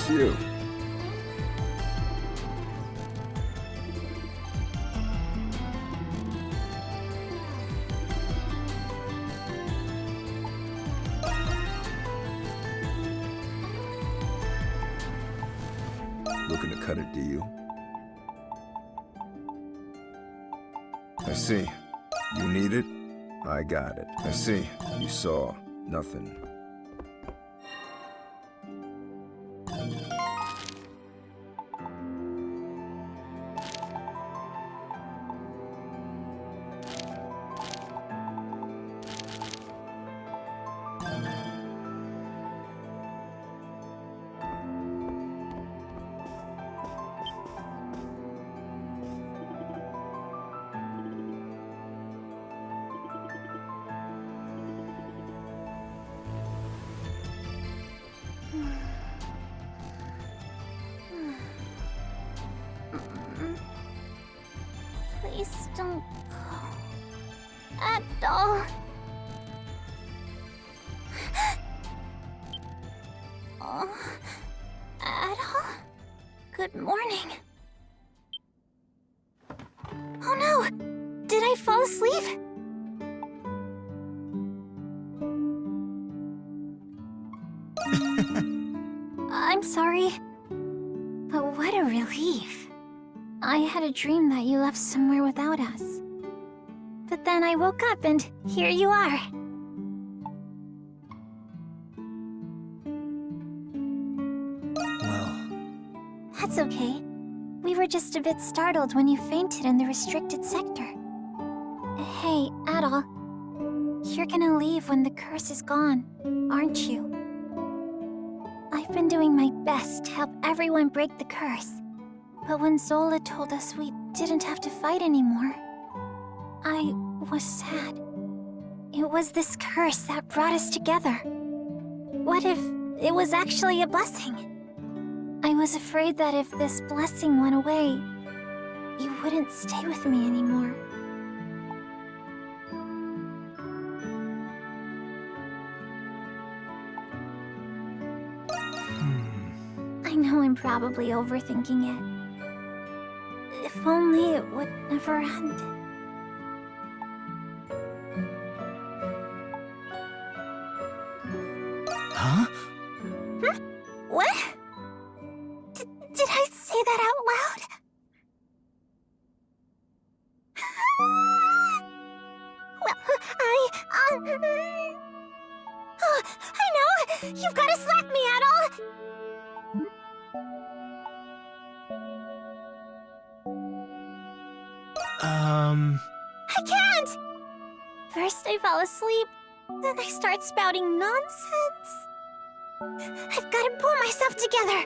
Speaker 13: It's you. Looking to cut it, do you? I see. You need it? I got it. I see. You saw nothing.
Speaker 8: Please don't go. Adol. Oh, Adol? Good morning. Oh no! Did I fall asleep? I'm sorry. But what a relief. I had a dream that you left somewhere without us. But then I woke up and here you are.
Speaker 12: Well...
Speaker 8: That's okay. We were just a bit startled when you fainted in the restricted sector. Hey, Adol. You're gonna leave when the curse is gone, aren't you? I've been doing my best to help everyone break the curse. But when Zola told us we didn't have to fight anymore, I was sad. It was this curse that brought us together. What if it was actually a blessing? I was afraid that if this blessing went away, you wouldn't stay with me anymore. I know I'm probably overthinking it. If only it would never end.
Speaker 12: Huh?
Speaker 8: What? Did I say that out loud? Well, Oh, I know! You've got to slap me, Adol! I can't! First I fall asleep, then I start spouting nonsense. I've got to pull myself together.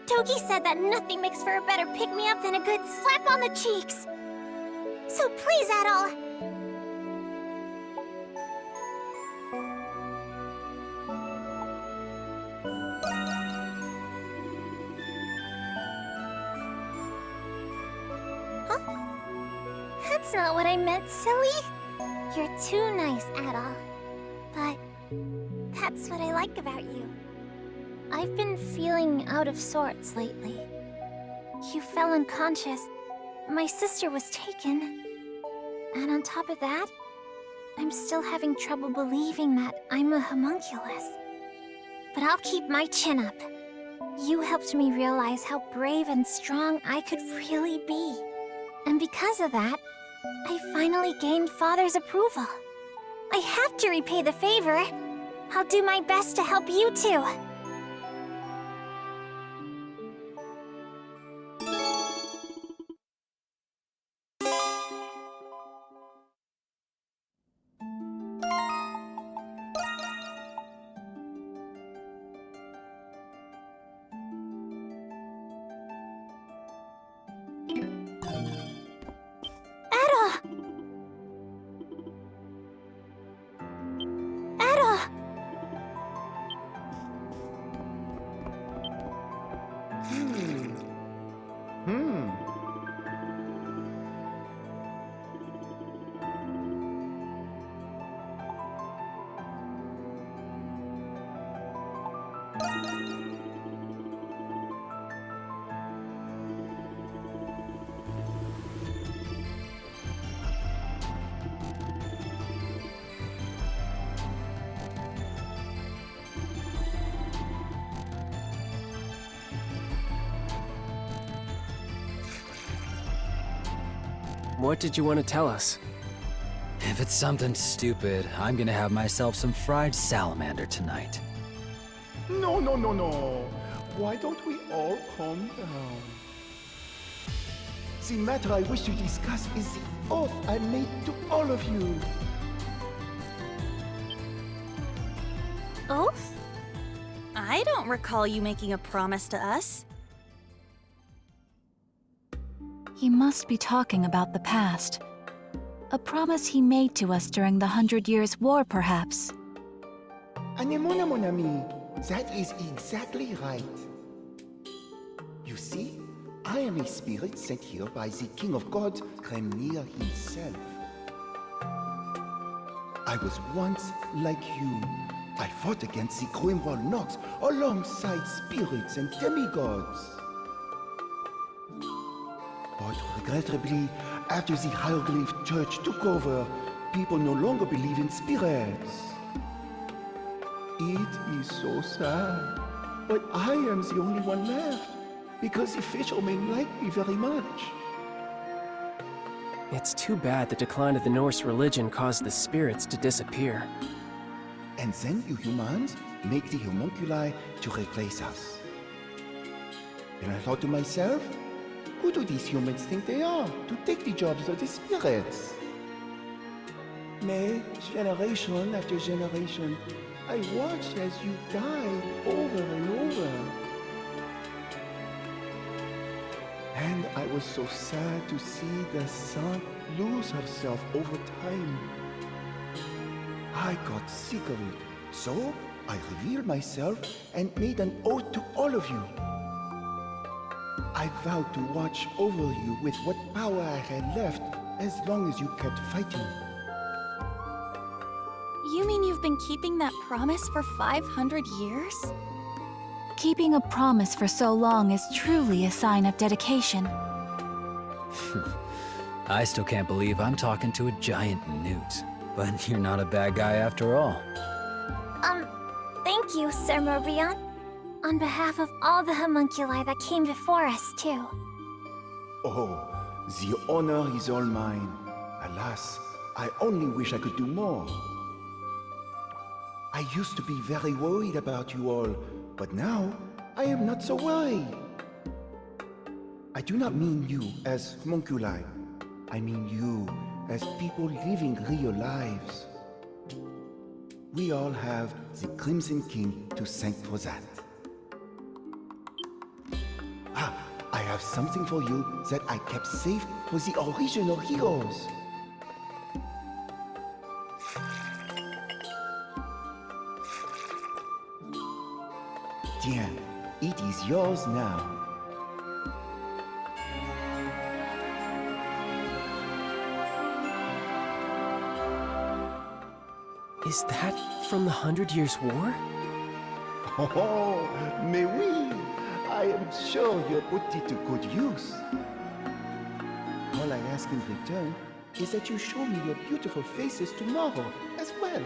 Speaker 8: Togi said that nothing makes for a better pick-me-up than a good slap on the cheeks. So please, Adol. Huh? That's not what I meant, silly. You're too nice, Adol. But that's what I like about you. I've been feeling out of sorts lately. You fell unconscious. My sister was taken. And on top of that, I'm still having trouble believing that I'm a homunculus. But I'll keep my chin up. You helped me realize how brave and strong I could really be. And because of that, I finally gained Father's approval. I have to repay the favor. I'll do my best to help you too.
Speaker 1: What did you want to tell us?
Speaker 5: If it's something stupid, I'm gonna have myself some fried salamander tonight.
Speaker 14: No, no, no, no. Why don't we all calm down? The matter I wish to discuss is the oath I made to all of you.
Speaker 3: Oath? I don't recall you making a promise to us.
Speaker 4: He must be talking about the past. A promise he made to us during the 100 Years' War, perhaps.
Speaker 14: Anemona, mon ami. That is exactly right. You see, I am a spirit sent here by the King of Gods, Grimnir himself. I was once like you. I fought against the Grimwald Nox alongside spirits and demigods. But regrettably, after the Hieroglyph Church took over, people no longer believe in spirits. It is so sad, but I am the only one left, because the fishermen like me very much.
Speaker 1: It's too bad the decline of the Norse religion caused the spirits to disappear.
Speaker 14: And then you humans make the homunculi to replace us. And I thought to myself, who do these humans think they are to take the jobs of the spirits? May, generation after generation, I watched as you died over and over. And I was so sad to see the sun lose herself over time. I got sick of it, so I revealed myself and made an oath to all of you. I vowed to watch over you with what power I had left as long as you kept fighting.
Speaker 3: You mean you've been keeping that promise for 500 years?
Speaker 4: Keeping a promise for so long is truly a sign of dedication.
Speaker 5: I still can't believe I'm talking to a giant newt. But you're not a bad guy after all.
Speaker 8: Thank you, Sir Morbihan. On behalf of all the homunculi that came before us, too.
Speaker 14: Oh, the honor is all mine. Alas, I only wish I could do more. I used to be very worried about you all, but now I am not so worried. I do not mean you as homunculi. I mean you as people living real lives. We all have the Crimson King to thank for that. I have something for you that I kept safe for the original heroes. Tiens, it is yours now.
Speaker 1: Is that from the 100 Years' War?
Speaker 14: Oh, mais oui! I am sure you put it to good use. All I ask in return is that you show me your beautiful faces tomorrow as well.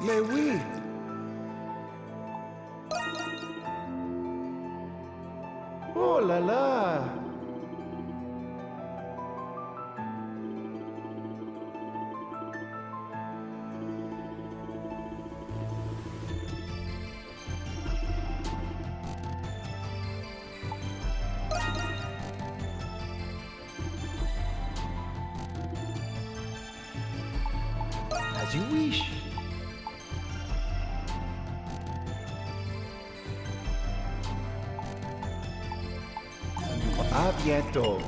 Speaker 14: Mais oui! Oh là là! As you wish. A bientôt.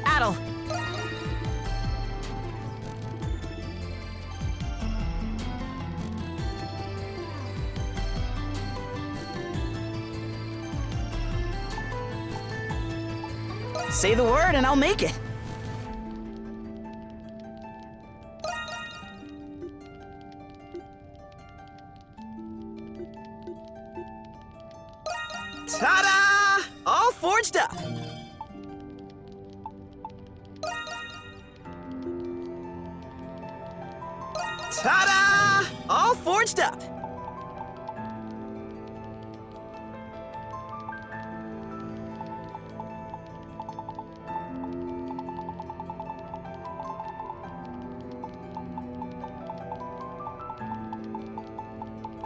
Speaker 3: Adol!
Speaker 15: Say the word and I'll make it. Ta-da! All forged up. Ta-da! All forged up.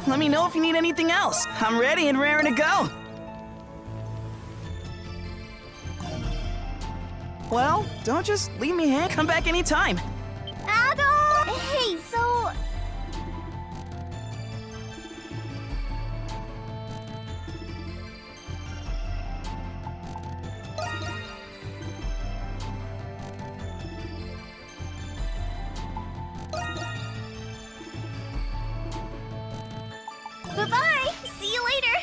Speaker 15: let me know if you need anything else. I'm ready and raring to go. Well, don't just leave me hanging. Come back anytime.
Speaker 8: Adol! Hey, so... Bye-bye! See you later!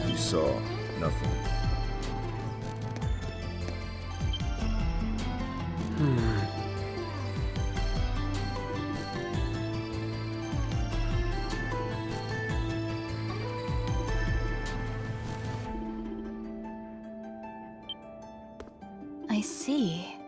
Speaker 13: You saw nothing.
Speaker 4: I see.